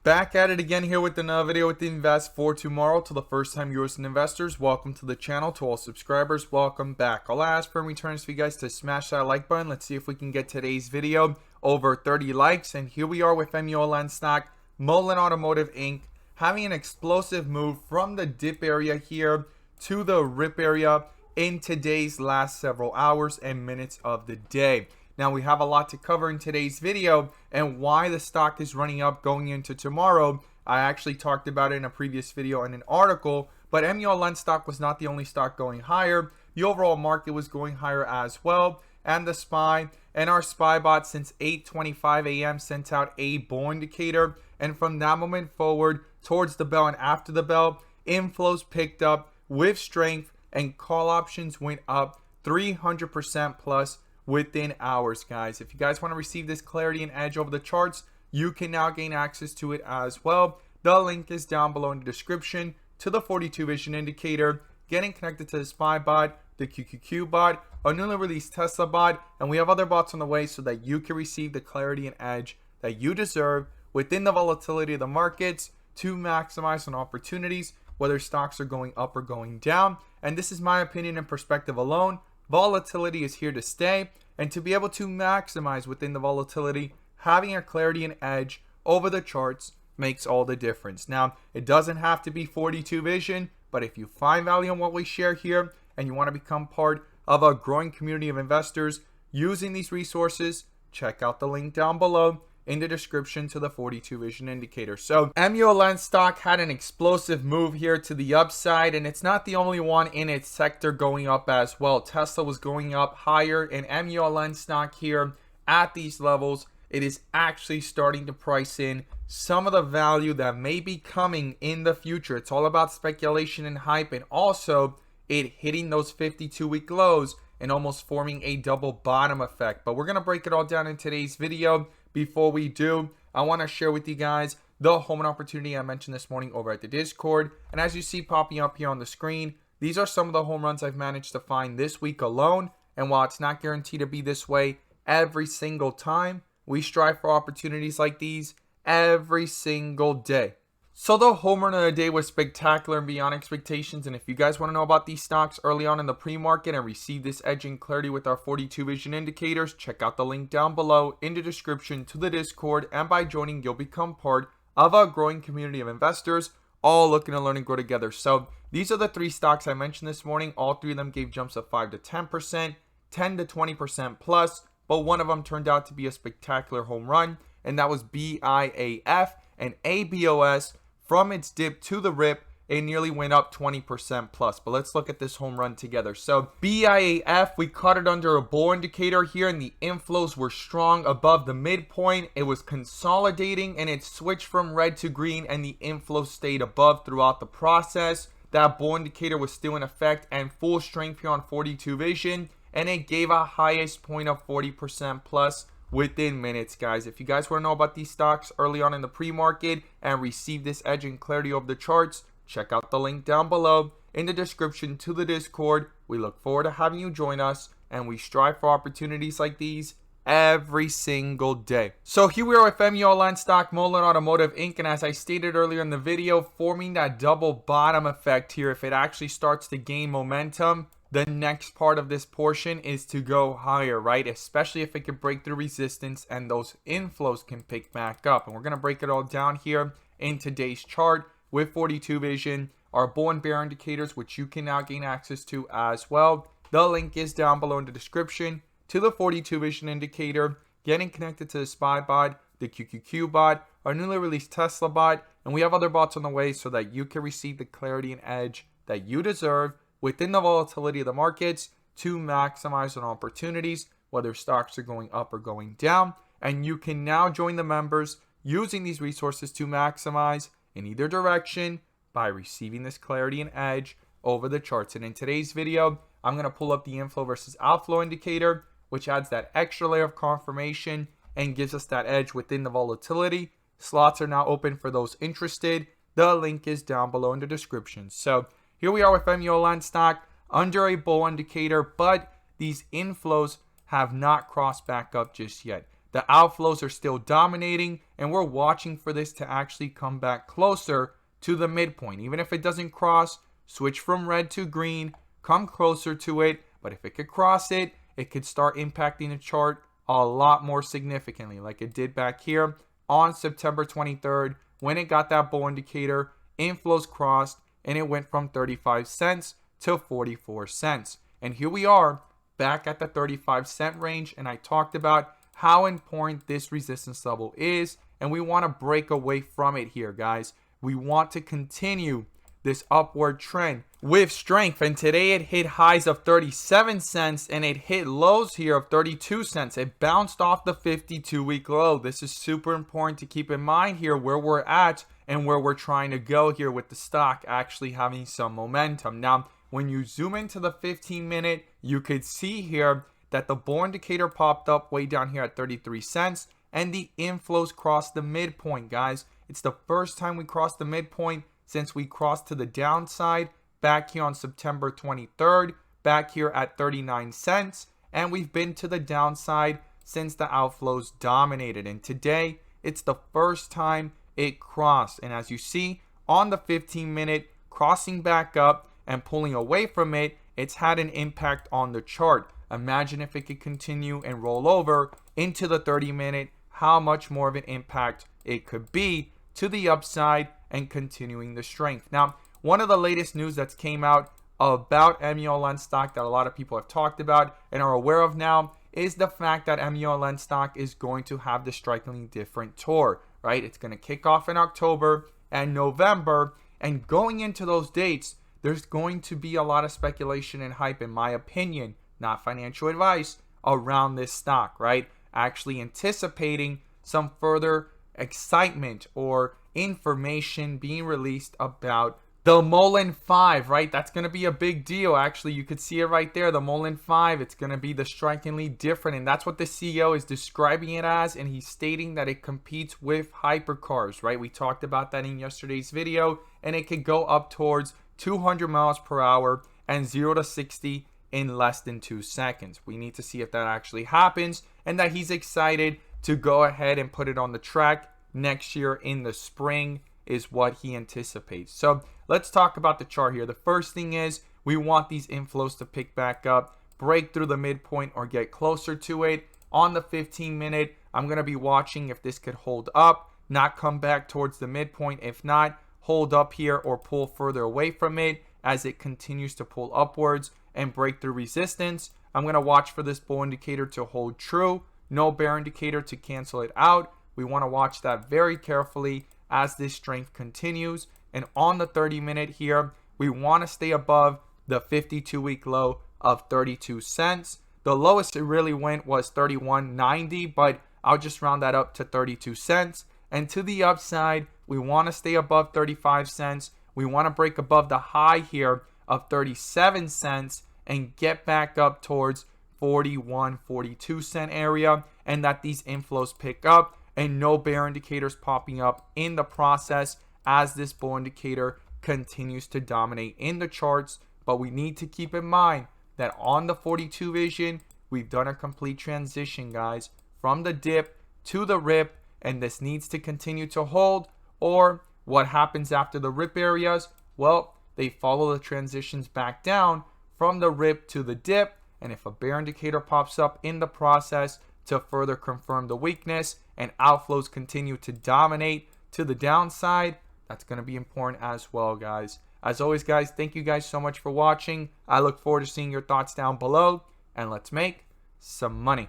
Back at it again here with another video with the Invest for Tomorrow. To the first time viewers and investors, welcome to the channel. To all subscribers, welcome back. I'll ask for returns for you guys to smash that like button. Let's see if we can get today's video over 30 likes. And here we are with MULLEN stock, Mullen Automotive Inc. having an explosive move from the dip area here to the rip area in today's last several hours and minutes of the day. Now we have a lot to cover in today's video and why the stock is running up going into tomorrow. I actually talked about it in a previous video and an article, but MULLEN stock was not the only stock going higher. The overall market was going higher as well. And the SPY and our SPY bot since 8:25 a.m. sent out a bull indicator. And from that moment forward towards the bell and after the bell, inflows picked up with strength and call options went up 300% plus within hours, guys. If you guys want to receive this clarity and edge over the charts, you can now gain access to it as well. The link is down below in the description to the 42 vision indicator, getting connected to the SPY bot, the QQQ bot, a newly released Tesla bot, and we have other bots on the way so that you can receive the clarity and edge that you deserve within the volatility of the markets to maximize on opportunities, whether stocks are going up or going down. And this is my opinion and perspective alone. Volatility is here to stay, and to be able to maximize within the volatility, having a clarity and edge over the charts makes all the difference. Now, it doesn't have to be 42 vision, but if you find value in what we share here and you want to become part of a growing community of investors using these resources, check out the link down below in the description to the 42 vision indicator. So MULLEN stock had an explosive move here to the upside, and it's not the only one in its sector going up as well. Tesla was going up higher, and MULLEN stock here at these levels, it is actually starting to price in some of the value that may be coming in the future. It's all about speculation and hype, and also it hitting those 52-week lows and almost forming a double bottom effect. But we're going to break it all down in today's video. Before we do, I want to share with you guys the home run opportunity I mentioned this morning over at the Discord. And as you see popping up here on the screen, these are some of the home runs I've managed to find this week alone. And while it's not guaranteed to be this way every single time, we strive for opportunities like these every single day. So the home run of the day was spectacular and beyond expectations. And if you guys want to know about these stocks early on in the pre-market and receive this edge and clarity with our 42 vision indicators, check out the link down below in the description to the Discord. And by joining, you'll become part of a growing community of investors all looking to learn and grow together. So these are the three stocks I mentioned this morning. All three of them gave jumps of 5 to 10%, 10 to 20% plus, but one of them turned out to be a spectacular home run, and that was BIAF and ABOS. From its dip to the rip, it nearly went up 20% plus. But let's look at this home run together. So BIAF, we caught it under a bull indicator here, and the inflows were strong above the midpoint. It was consolidating, and it switched from red to green, and the inflow stayed above throughout the process. That bull indicator was still in effect and full strength here on 42 vision, and it gave a highest point of 40% plus within minutes, guys. If you guys want to know about these stocks early on in the pre-market and receive this edge and clarity over the charts, check out the link down below in the description to the Discord. We look forward to having you join us, and we strive for opportunities like these every single day. So here we are with MULLEN stock, Mullen Automotive Inc. And as I stated earlier in the video, forming that double bottom effect here. If it actually starts to gain momentum, the next part of this portion is to go higher, right? Especially if it can break through resistance and those inflows can pick back up. And we're going to break it all down here in today's chart with 42 vision, our bull and bear indicators, which you can now gain access to as well. The link is down below in the description to the 42 vision indicator, getting connected to the SPY bot, the QQQ bot, our newly released Tesla bot, and we have other bots on the way so that you can receive the clarity and edge that you deserve within the volatility of the markets to maximize on opportunities, whether stocks are going up or going down. And you can now join the members using these resources to maximize in either direction by receiving this clarity and edge over the charts. And in today's video, I'm going to pull up the inflow versus outflow indicator, which adds that extra layer of confirmation and gives us that edge within the volatility. Slots are now open for those interested. The link is down below in the description. So here we are with MULLEN stock under a bull indicator, but these inflows have not crossed back up just yet. the outflows are still dominating, and we're watching for this to actually come back closer to the midpoint. Even if it doesn't cross, switch from red to green, come closer to it. But if it could cross it, it could start impacting the chart a lot more significantly, like it did back here on September 23rd when it got that bull indicator. Inflows crossed and it went from 35 cents to 44 cents. And here we are back at the 35-cent range, and I talked about how important this resistance level is, and we want to break away from it here, guys. We want to continue this upward trend with strength, and today it hit highs of 37 cents and it hit lows here of 32 cents. It bounced off the 52-week low. This is super important to keep in mind here, where we're at and where we're trying to go here with the stock actually having some momentum. Now, when you zoom into the 15-minute, you could see here that the bull indicator popped up way down here at 33 cents and the inflows crossed the midpoint, guys. It's the first time we crossed the midpoint since we crossed to the downside back here on September 23rd, back here at 39 cents. And we've been to the downside since the outflows dominated. And today, it's the first time it crossed. And as you see on the 15-minute, crossing back up and pulling away from it, it's had an impact on the chart. Imagine if it could continue and roll over into the 30-minute, how much more of an impact it could be to the upside and continuing the strength. Now, one of the latest news that's came out about MULLEN stock that a lot of people have talked about and are aware of now is the fact that MULLEN stock is going to have the strikingly different tour, right? It's going to kick off in October and November, and going into those dates, there's going to be a lot of speculation and hype, in my opinion, not financial advice, around this stock, right? Actually anticipating some further excitement or information being released about the MULLEN 5, right? That's going to be a big deal. Actually, you could see it right there, the MULLEN 5. It's going to be the strikingly different, and that's what the CEO is describing it as, and he's stating that it competes with hypercars, right? We talked about that in yesterday's video, and it could go up towards 200 miles per hour and 0 to 60 in less than 2 seconds. We need to see if that actually happens, and that he's excited to go ahead and put it on the track next year in the spring is what he anticipates. So let's talk about the chart here. The first thing is we want these inflows to pick back up, break through the midpoint or get closer to it. On the 15-minute, I'm going to be watching if this could hold up, not come back towards the midpoint. If not, hold up here or pull further away from it as it continues to pull upwards and break through resistance. I'm going to watch for this bull indicator to hold true. No bear indicator to cancel it out. We want to watch that very carefully as this strength continues. And on the 30-minute here, we want to stay above the 52-week low of 32 cents. The lowest it really went was 31.90, but I'll just round that up to 32 cents. And to the upside, we want to stay above 35 cents. We want to break above the high here of 37 cents and get back up towards 41, 42 cent area, and that these inflows pick up and no bear indicators popping up in the process as this bull indicator continues to dominate in the charts. But we need to keep in mind that on the 42 vision, we've done a complete transition, guys, from the dip to the rip, and this needs to continue to hold. Or what happens after the rip areas? Well, they follow the transitions back down from the rip to the dip, and if a bear indicator pops up in the process to further confirm the weakness and outflows continue to dominate to the downside, that's going to be important as well, guys. As always, guys, thank you guys so much for watching. I look forward to seeing your thoughts down below, and let's make some money.